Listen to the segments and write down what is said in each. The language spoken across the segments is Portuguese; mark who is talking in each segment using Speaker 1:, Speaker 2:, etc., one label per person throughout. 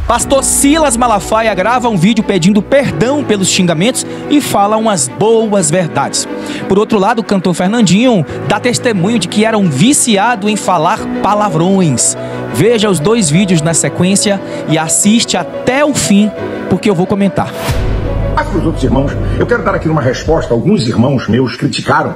Speaker 1: Pastor Silas Malafaia grava um vídeo pedindo perdão pelos xingamentos e fala umas boas verdades. Por outro lado, o cantor Fernandinho dá testemunho de que era um viciado em falar palavrões. Veja os dois vídeos na sequência e assiste até o fim, porque eu vou comentar.
Speaker 2: Para os outros irmãos, eu quero dar aqui uma resposta. Alguns irmãos meus criticaram,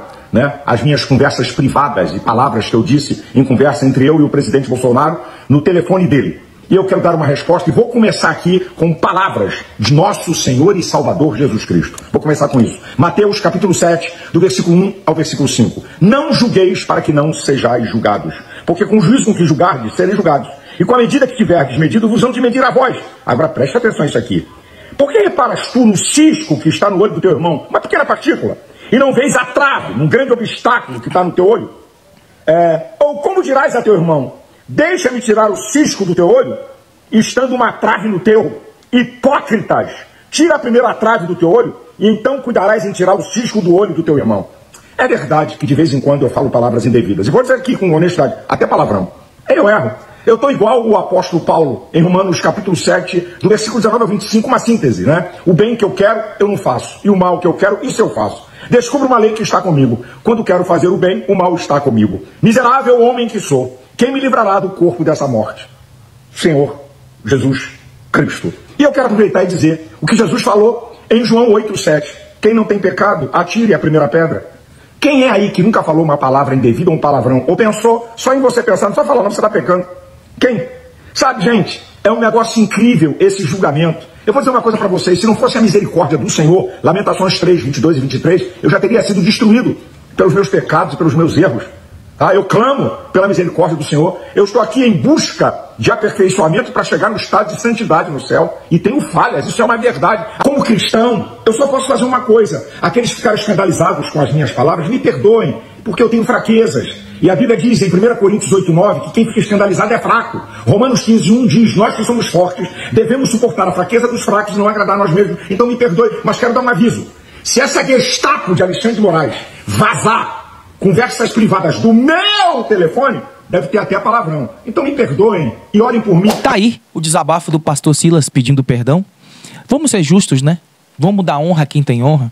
Speaker 2: as minhas conversas privadas e palavras que eu disse em conversa entre eu e o presidente Bolsonaro no telefone dele. E eu quero dar uma resposta e vou começar aqui com palavras de nosso Senhor e Salvador Jesus Cristo. Vou começar com isso. Mateus capítulo 7, do versículo 1 ao versículo 5. Não julgueis para que não sejais julgados, porque com o juízo com que julgardes, sereis julgados. E com a medida que tiverdes medido, vos hão de medir a vós. Agora preste atenção a isso aqui. Por que reparas tu no cisco que está no olho do teu irmão, uma pequena partícula, e não vês a trave, um grande obstáculo que está no teu olho? Ou como dirás a teu irmão, deixa-me tirar o cisco do teu olho, estando uma trave no teu? Hipócritas! Tira a primeira trave do teu olho, e então cuidarás em tirar o cisco do olho do teu irmão. É verdade que de vez em quando eu falo palavras indevidas, e vou dizer aqui com honestidade, até palavrão. Eu erro. Eu estou igual o apóstolo Paulo, em Romanos capítulo 7, do versículo 19 ao 25, uma síntese, O bem que eu quero, eu não faço, e o mal que eu quero, isso eu faço. Descubro uma lei que está comigo. Quando quero fazer o bem, o mal está comigo. Miserável homem que sou, quem me livrará do corpo dessa morte? Senhor Jesus Cristo. E eu quero aproveitar e dizer o que Jesus falou em João 8,7. Quem não tem pecado, atire a primeira pedra. Quem é aí que nunca falou uma palavra indevida ou um palavrão? Ou pensou só em você pensando, só falando, você está pecando? Quem? Sabe, gente, é um negócio incrível esse julgamento. Eu vou dizer uma coisa para vocês, se não fosse a misericórdia do Senhor, Lamentações 3, 22 e 23, eu já teria sido destruído pelos meus pecados e pelos meus erros. Eu clamo pela misericórdia do Senhor. Eu estou aqui em busca de aperfeiçoamento para chegar no estado de santidade no céu. E tenho falhas, isso é uma verdade. Como cristão, eu só posso fazer uma coisa. Aqueles que ficaram escandalizados com as minhas palavras, me perdoem, porque eu tenho fraquezas. E a Bíblia diz em 1 Coríntios 8,9 que quem fica escandalizado é fraco. Romanos 15,1 diz, nós que somos fortes, devemos suportar a fraqueza dos fracos e não agradar a nós mesmos. Então me perdoe, mas quero dar um aviso. Se essa Gestapo de Alexandre de Moraes vazar conversas privadas do meu telefone, deve ter até palavrão. Então me perdoem e orem por mim.
Speaker 1: Tá aí o desabafo do pastor Silas pedindo perdão. Vamos ser justos, Vamos dar honra a quem tem honra.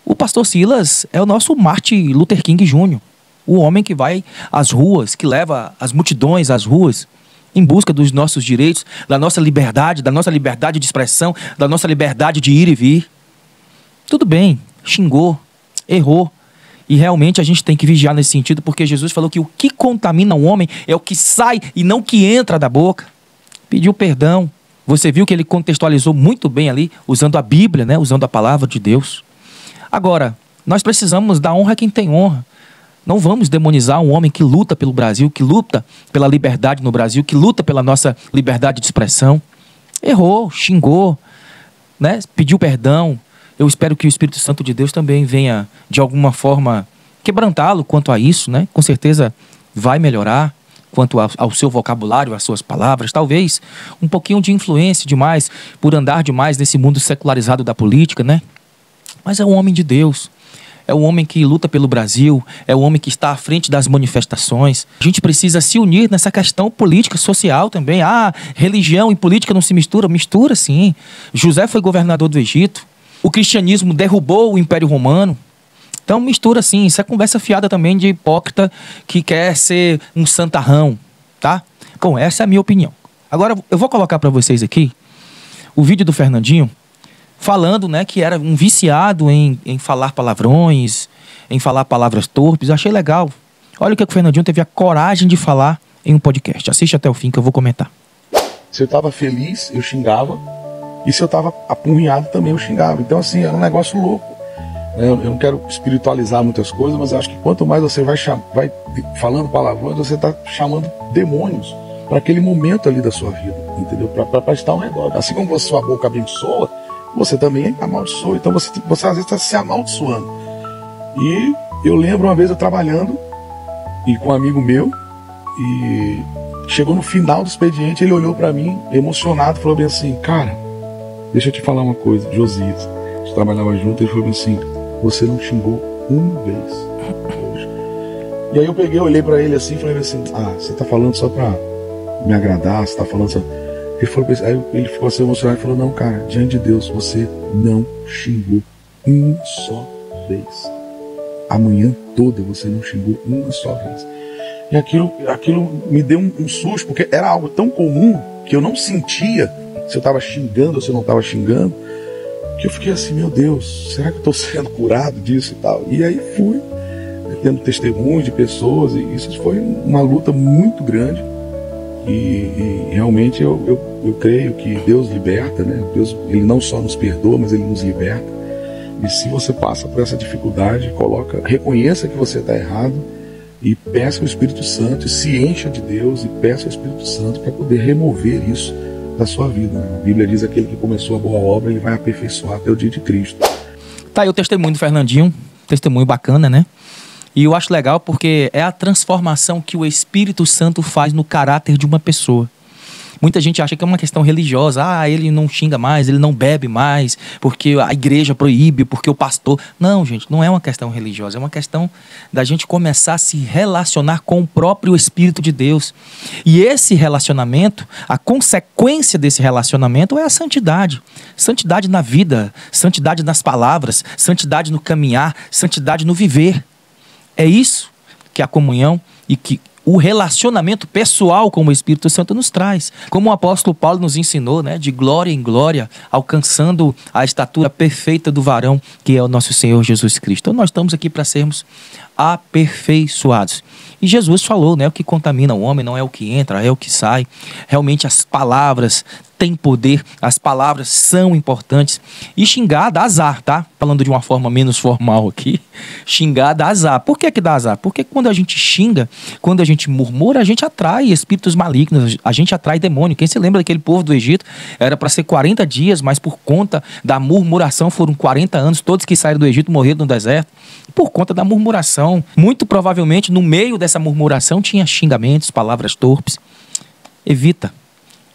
Speaker 1: O pastor Silas é o nosso Martin Luther King Jr., o homem que vai às ruas, que leva as multidões às ruas em busca dos nossos direitos, da nossa liberdade de expressão, da nossa liberdade de ir e vir. Tudo bem, xingou, errou. E realmente a gente tem que vigiar nesse sentido, porque Jesus falou que o que contamina o homem é o que sai e não o que entra da boca. Pediu perdão. Você viu que ele contextualizou muito bem ali, usando a Bíblia, usando a palavra de Deus. Agora, nós precisamos dar honra a quem tem honra. Não vamos demonizar um homem que luta pelo Brasil, que luta pela liberdade no Brasil, que luta pela nossa liberdade de expressão. Errou, xingou, pediu perdão. Eu espero que o Espírito Santo de Deus também venha, de alguma forma, quebrantá-lo quanto a isso, Com certeza vai melhorar quanto ao seu vocabulário, às suas palavras. Talvez um pouquinho de influência demais, por andar demais nesse mundo secularizado da política, Mas é um homem de Deus. É o homem que luta pelo Brasil, é o homem que está à frente das manifestações. A gente precisa se unir nessa questão política, social também. Religião e política não se mistura? Mistura sim. José foi governador do Egito. O cristianismo derrubou o Império Romano. Então mistura sim, isso é conversa fiada também de hipócrita que quer ser um santarrão, Bom, essa é a minha opinião. Agora eu vou colocar para vocês aqui o vídeo do Fernandinho falando, que era um viciado em falar palavrões, em falar palavras torpes. Eu achei legal. Olha o que o Fernandinho teve a coragem de falar em um podcast. Assiste até o fim que eu vou comentar.
Speaker 3: Se eu estava feliz, eu xingava. E se eu estava apunhado também, eu xingava. Então assim, era um negócio louco. Eu não quero espiritualizar muitas coisas, mas acho que quanto mais você vai falando palavrões, você está chamando demônios para aquele momento ali da sua vida, entendeu? Para estar ao redor. Assim como a sua boca abençoa, você também amaldiçoa. Então você às vezes está se amaldiçoando. E eu lembro uma vez eu trabalhando e com um amigo meu, e chegou no final do expediente, ele olhou para mim emocionado e falou bem assim: cara, deixa eu te falar uma coisa, Josias, a gente trabalhava junto, ele falou bem assim: você não xingou uma vez hoje. E aí eu peguei, olhei para ele assim e falei assim: você tá falando só para me agradar, você tá falando só... Aí ele ficou assim emocionado e falou, não, cara, diante de Deus, você não xingou uma só vez. A manhã toda você não xingou uma só vez. E aquilo me deu um susto, porque era algo tão comum que eu não sentia se eu estava xingando ou se eu não estava xingando, que eu fiquei assim, meu Deus, será que eu estou sendo curado disso e tal? E aí fui tendo testemunhos de pessoas, e isso foi uma luta muito grande. E realmente eu creio que Deus liberta, né? Deus, Ele não só nos perdoa, mas Ele nos liberta. E se você passa por essa dificuldade, reconheça que você está errado e peça ao Espírito Santo, e se encha de Deus e peça ao Espírito Santo para poder remover isso da sua vida. A Bíblia diz, aquele que começou a boa obra, ele vai aperfeiçoar até o dia de Cristo.
Speaker 1: Tá aí o testemunho do Fernandinho, testemunho bacana, né? E eu acho legal porque é a transformação que o Espírito Santo faz no caráter de uma pessoa. Muita gente acha que é uma questão religiosa. Ah, ele não xinga mais, ele não bebe mais, porque a igreja proíbe, porque o pastor... Não, gente, não é uma questão religiosa. É uma questão da gente começar a se relacionar com o próprio Espírito de Deus. E esse relacionamento, a consequência desse relacionamento é a santidade. Santidade na vida, santidade nas palavras, santidade no caminhar, santidade no viver. É isso que a comunhão e que o relacionamento pessoal com o Espírito Santo nos traz. Como o apóstolo Paulo nos ensinou, né, de glória em glória, alcançando a estatura perfeita do varão, que é o nosso Senhor Jesus Cristo. Então nós estamos aqui para sermos aperfeiçoados. E Jesus falou, né, o que contamina o homem não é o que entra, é o que sai. Realmente as palavras têm poder, as palavras são importantes. E xingar dá azar, tá? Falando de uma forma menos formal aqui, xingar dá azar. Por que dá azar? Porque quando a gente xinga, quando a gente murmura, a gente atrai espíritos malignos, a gente atrai demônio. Quem se lembra daquele povo do Egito? Era para ser 40 dias, mas por conta da murmuração foram 40 anos. Todos que saíram do Egito morreram no deserto. Por conta da murmuração. Muito provavelmente no meio dessa murmuração tinha xingamentos, palavras torpes. Evita.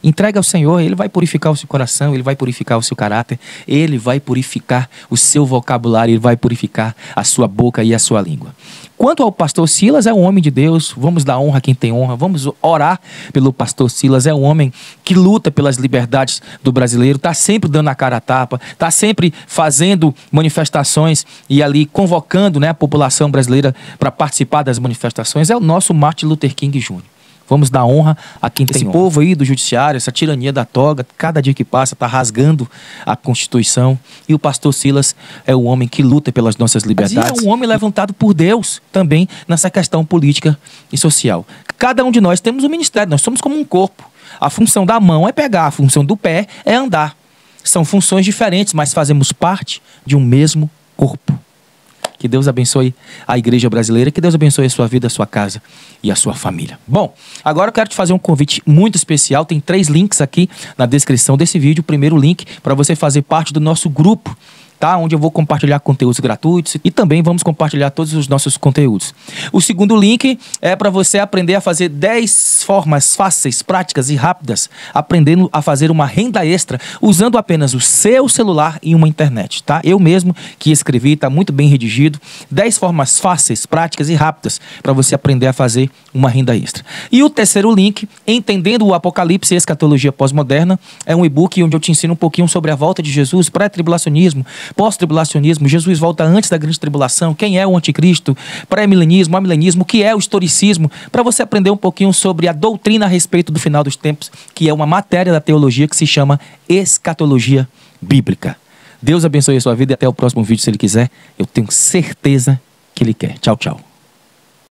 Speaker 1: Entrega ao Senhor, Ele vai purificar o seu coração, Ele vai purificar o seu caráter, Ele vai purificar o seu vocabulário, Ele vai purificar a sua boca e a sua língua. Quanto ao pastor Silas, é um homem de Deus, vamos dar honra a quem tem honra, vamos orar pelo pastor Silas, é um homem que luta pelas liberdades do brasileiro, está sempre dando a cara a tapa, está sempre fazendo manifestações e ali convocando, né, a população brasileira para participar das manifestações, é o nosso Martin Luther King Jr. Vamos dar honra a quem tem honra. Esse povo aí do judiciário, essa tirania da toga, cada dia que passa está rasgando a Constituição. E o pastor Silas é o homem que luta pelas nossas liberdades. E é um homem levantado por Deus também nessa questão política e social. Cada um de nós temos um ministério, nós somos como um corpo. A função da mão é pegar, a função do pé é andar. São funções diferentes, mas fazemos parte de um mesmo corpo. Que Deus abençoe a igreja brasileira, que Deus abençoe a sua vida, a sua casa e a sua família. Bom, agora eu quero te fazer um convite muito especial. Tem 3 links aqui na descrição desse vídeo. O primeiro link para você fazer parte do nosso grupo, tá? Onde eu vou compartilhar conteúdos gratuitos e também vamos compartilhar todos os nossos conteúdos. O segundo link é para você aprender a fazer 10 formas fáceis, práticas e rápidas, aprendendo a fazer uma renda extra usando apenas o seu celular e uma internet, tá? Eu mesmo que escrevi, está muito bem redigido. 10 formas fáceis, práticas e rápidas para você aprender a fazer uma renda extra. E o terceiro link, Entendendo o Apocalipse e Escatologia Pós-Moderna, é um e-book onde eu te ensino um pouquinho sobre a volta de Jesus, pré-tribulacionismo, pós-tribulacionismo, Jesus volta antes da grande tribulação, quem é o anticristo, pré-milenismo, amilenismo, o que é o historicismo, para você aprender um pouquinho sobre a doutrina a respeito do final dos tempos, que é uma matéria da teologia que se chama escatologia bíblica. Deus abençoe a sua vida e até o próximo vídeo, se Ele quiser. Eu tenho certeza que Ele quer. Tchau, tchau.